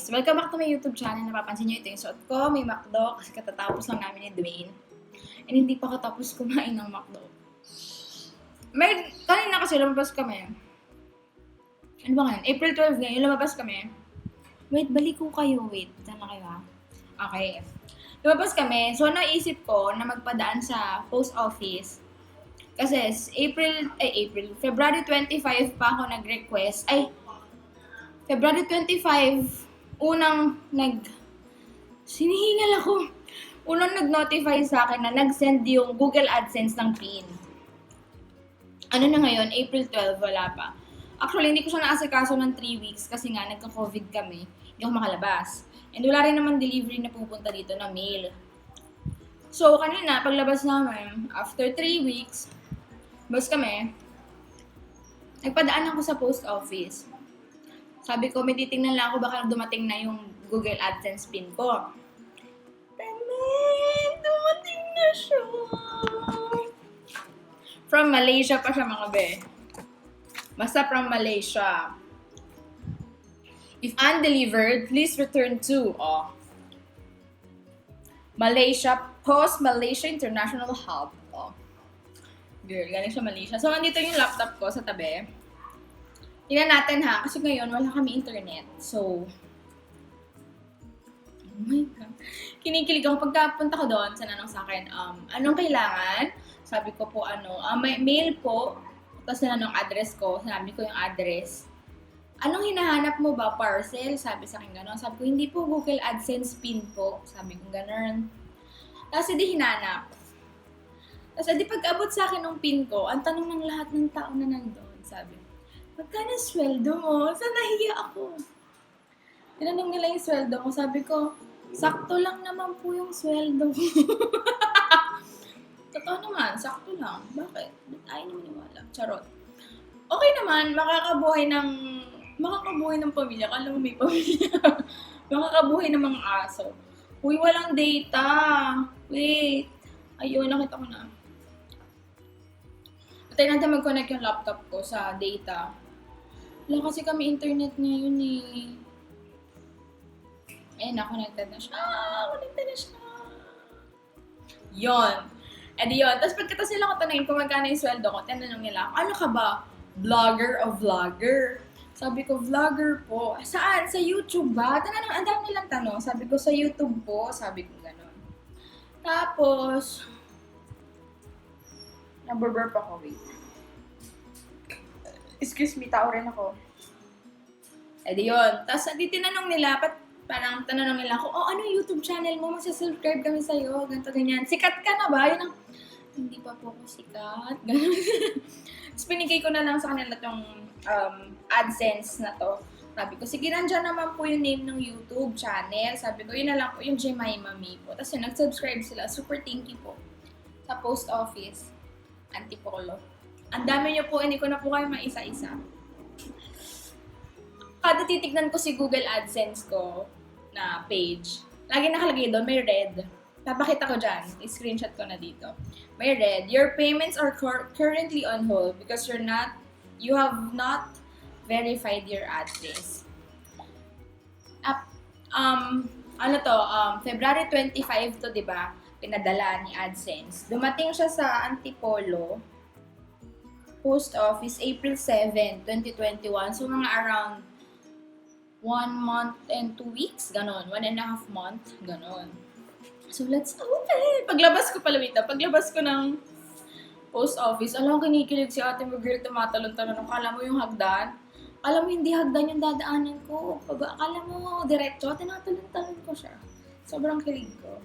guys! Welcome back to my YouTube channel. Napapansin nyo ito yung suot ko. May McDo kasi katatapos lang namin ni Dwayne. And hindi pa katapos kumain ng McDo. Kanina kasi lumabas kami. Ano ba ngayon? April 12 ngayon, lumabas kami. Wait, balik ko kayo. Wait, saan na kayo ha? Okay. Lumabas kami. So, naisip ko na magpadaan sa post office. Kasi February 25 pa ako nag-request. February 25, sinihingal ako. Unang nag-notify sa akin na nag-send yung Google AdSense ng PIN. Ano na ngayon? April 12, wala pa. Actually, hindi ko siya naasikaso ng 3 weeks kasi nga nagka-COVID kami. Hindi ako makalabas. And wala rin naman delivery na pupunta dito na mail. So, kanina, paglabas namin, after 3 weeks, bas kami, nagpadaan ako sa post office. Sabi ko, may titingnan lang ako baka dumating na yung Google AdSense PIN ko. Dumating na siya. From Malaysia pa siya, mga be. Basta from Malaysia. If undelivered, please return to Malaysia, Post Malaysia International Hub. Girl, galing siya Malaysia. So, andito yung laptop ko sa tabi. Tingnan natin ha, kasi ngayon wala kami internet. So, oh my God. Kinikilig ako. Pagkapunta ko doon, sananong sa akin, anong kailangan? Sabi ko po, may mail po. Tapos sananong address ko. Sinabi ko yung address. Anong hinahanap mo ba? Parcel? Sabi sa akin gano'n. Sabi ko, hindi po Google AdSense PIN po. Sabi ko gano'n. Tapos hindi hinanap. Tapos edi pag-abot sa akin ng PIN ko, ang tanong ng lahat ng tao na nandun, sabi, magkano sweldo mo? Saan nahiya ako? Tinanong nila yung sweldo ko. Sabi ko, sakto lang naman po yung sweldo ko. Totoo naman, sakto lang. Bakit? Ba't ayaw naman maniwala? Charot. Okay naman, makakabuhay ng pamilya. Kala mo may pamilya. Makakabuhay ng mga aso. Uy, walang data. Wait. Ayun, nakita ko na. Tayo natin mag-connect yung laptop ko sa data. Wala kasi kami internet ngayon eh. Na-connected na siya. Connected na siya. Yon. Yun. Tapos pagkatas nila ko tanongin kung magkano yung sweldo ko, tinanong nila, ano ka ba? Vlogger o vlogger? Sabi ko, vlogger po. Saan? Sa YouTube ba? Ang dami nilang tanong. Sabi ko, sa YouTube po. Sabi ko, gano'n. Tapos, naburburp ako, wait. Excuse me, tao rin ako. Yun. Tapos, tinanong nila, parang tananong nila ako, ano yung YouTube channel mo? Magsasubscribe kami sa'yo, ganito, ganyan. Sikat ka na ba? Yun ang, hindi pa po ako sikat. Ganun. Tapos, pinigay ko na lang sa kanila tong AdSense na to. Sabi ko, sige, nandyan naman po yung name ng YouTube channel. Sabi ko, yun na lang po, yung Jemima May po. Tapos, nag-subscribe sila. Super thank you po. Sa post office. Antipolo. Ang dami nyo po, hindi ko na po kayo maisa-isa. Kada titignan ko si Google AdSense ko na page, lagi nakalagay doon, may red. Papakita ko dyan. I-screenshot ko na dito. May red. Your payments are currently on hold because you have not verified your address. February 25 to, diba? Pinadala ni AdSense. Dumating siya sa Antipolo Post Office April 7, 2021. So, mga around 1 month and 2 weeks, ganon. 1.5 month, ganon. So, let's open! Paglabas ko ng post office, alam ko kinikilig si ate mo, girl, tumatalon-talon. Akala mo yung hagdan? Akala mo hindi hagdan yung dadaanan ko. Akala mo diretso, tinatalon-talon ko siya. Sobrang kilig ko.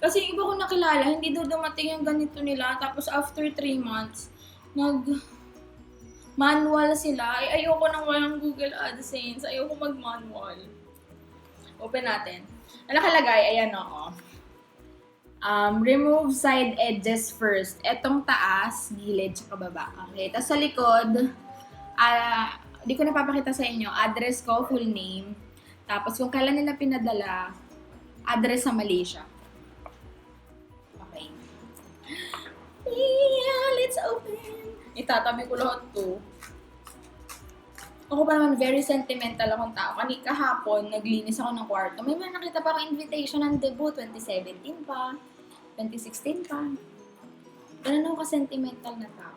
Kasi yung iba ko nakilala, hindi daw dumating yung ganito nila. Tapos after 3 months, manual sila. Ayoko nang walang Google AdSense. Ayoko mag-manual. Open natin. Ang nakalagay, ayan o. Remove side edges first. Etong taas, gilid, tsaka baba. Okay. Tapos sa likod, di ko napapakita sa inyo. Address ko, full name. Tapos kung kailan nila pinadala, address sa Malaysia. Okay. Yeah, let's open. Itatabi ko lahat to. Ako pa naman, very sentimental akong tao. Kahapon, naglinis ako ng kwarto. May mga nakita pa akong invitation ng debut, 2017 pa, 2016 pa. Ganun ako ka-sentimental na tao.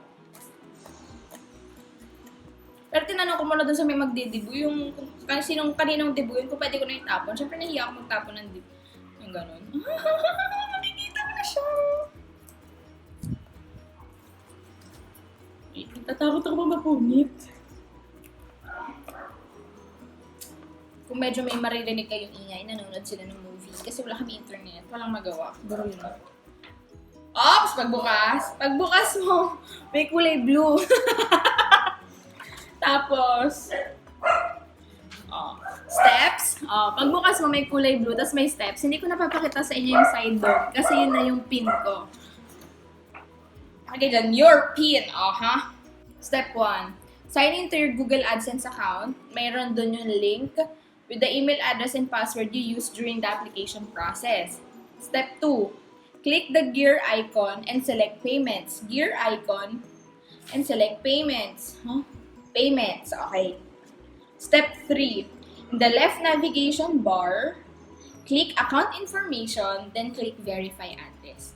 Pero tinanong ko muna dun sa may magde-debut, yung kaninong debut yun, kung pwede ko na itapon. Siyempre, nahiya ako magtapon ng debut. Yung ganun. Nakikita ko na siya! Natatakot ako mapunit. Kung medyo may maririnig kayong ingay, nanonood sila ng movie. Kasi wala kami internet, walang magawa. Baro yun. Ops! Pagbukas mo, may kulay blue. Tapos, steps. Pagbukas mo, may kulay blue, tapos may steps. Hindi ko napapakita sa inyo yung side door, kasi yun na yung pin ko. Okay, dyan, your pin. Step 1. Sign into your Google AdSense account. Mayroon dun yung link with the email address and password you used during the application process. Step 2. Click the gear icon and select payments. Gear icon and select payments. Payments, okay. Step 3. In the left navigation bar, click account information, then click verify address.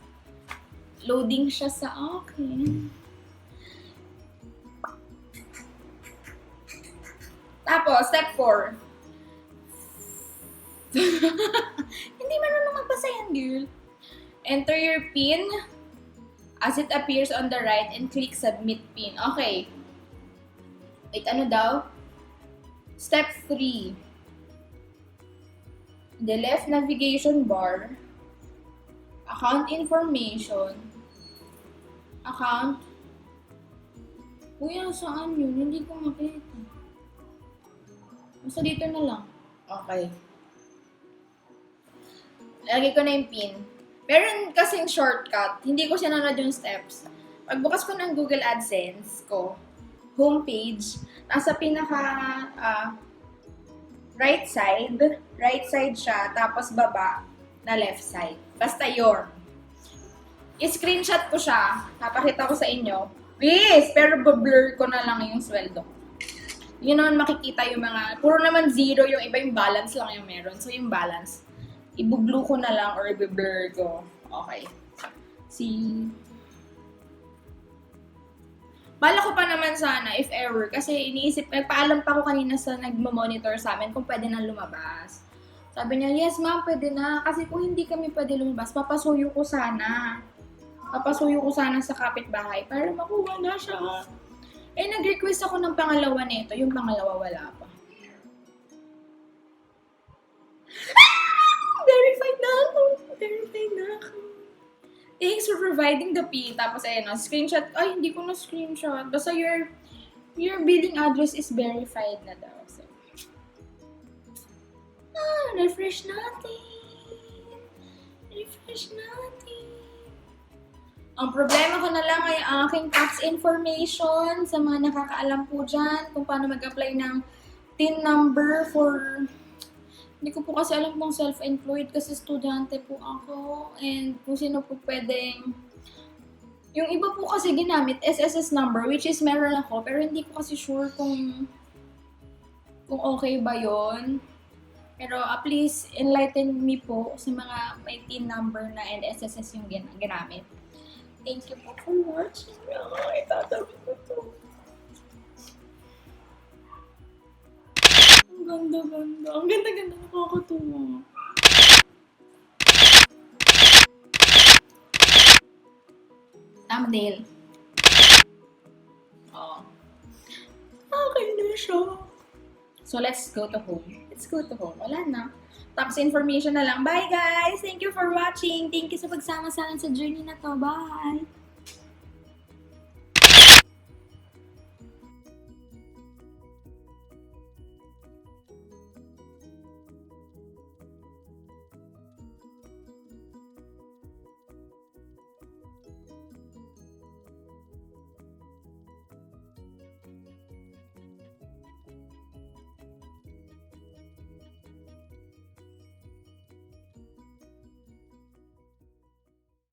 Loading siya sa akin. Tapos, step 4. Hindi marunong magbasa yan, girl. Enter your PIN as it appears on the right and click submit PIN. Okay. Wait, ano daw? Step 3. The left navigation bar, account information, account. Uy, saan yun? Hindi ko makita. Basta dito na lang. Okay. Lagay ko na yung PIN. Meron kasing shortcut. Hindi ko sinunod yung steps. Pagbukas ko ng Google AdSense ko, homepage, nasa pinaka right side siya, tapos baba na left side. Basta yun. I-screenshot ko siya, napakita ko sa inyo. Please, pero blur ko na lang yung sweldo. Yun naman makikita yung mga, puro naman zero, yung iba yung balance lang yung meron. So yung balance, i-blue ko na lang or i-blur ko. Okay. See? Bala ko pa naman sana, if ever, kasi iniisip, nagpaalam pa ako kanina sa nagmo-monitor sa amin kung pwede na lumabas. Sabi niya, yes ma'am, pwede na. Kasi kung hindi kami pwede lumabas, papasuyo ko sana. Papasuyo ko sana sa kapitbahay para makuha na siya. Eh, nag-request ako ng pangalawa nito. Yung pangalawa wala pa. Verified na ako. Verified na ako. Thanks for providing the PIN. Tapos, ayun, screenshot. Ay, hindi ko na screenshot. Basta your billing address is verified na daw. So, refresh natin. Refresh natin. Ang problema ko na lang ay ang aking tax information sa mga nakakaalam po dyan kung paano mag-apply ng TIN number for... Hindi ko po kasi alam kung self-employed kasi estudyante po ako and kung sino po pwedeng... Yung iba po kasi ginamit SSS number which is meron ako pero hindi ko kasi sure kung okay ba yon. Pero please enlighten me po sa mga may TIN number na and SSS yung ginamit. Thank you po for watching. Itatabi ko to. Ang ganda-ganda. Ang ganda-ganda. Nakakatuwa. Thumbnail. Okay na siya. So, let's go to home. Let's go to home. Wala na. Tax information na lang. Bye, guys! Thank you for watching. Thank you sa pagsama sa akin sa journey na to. Bye!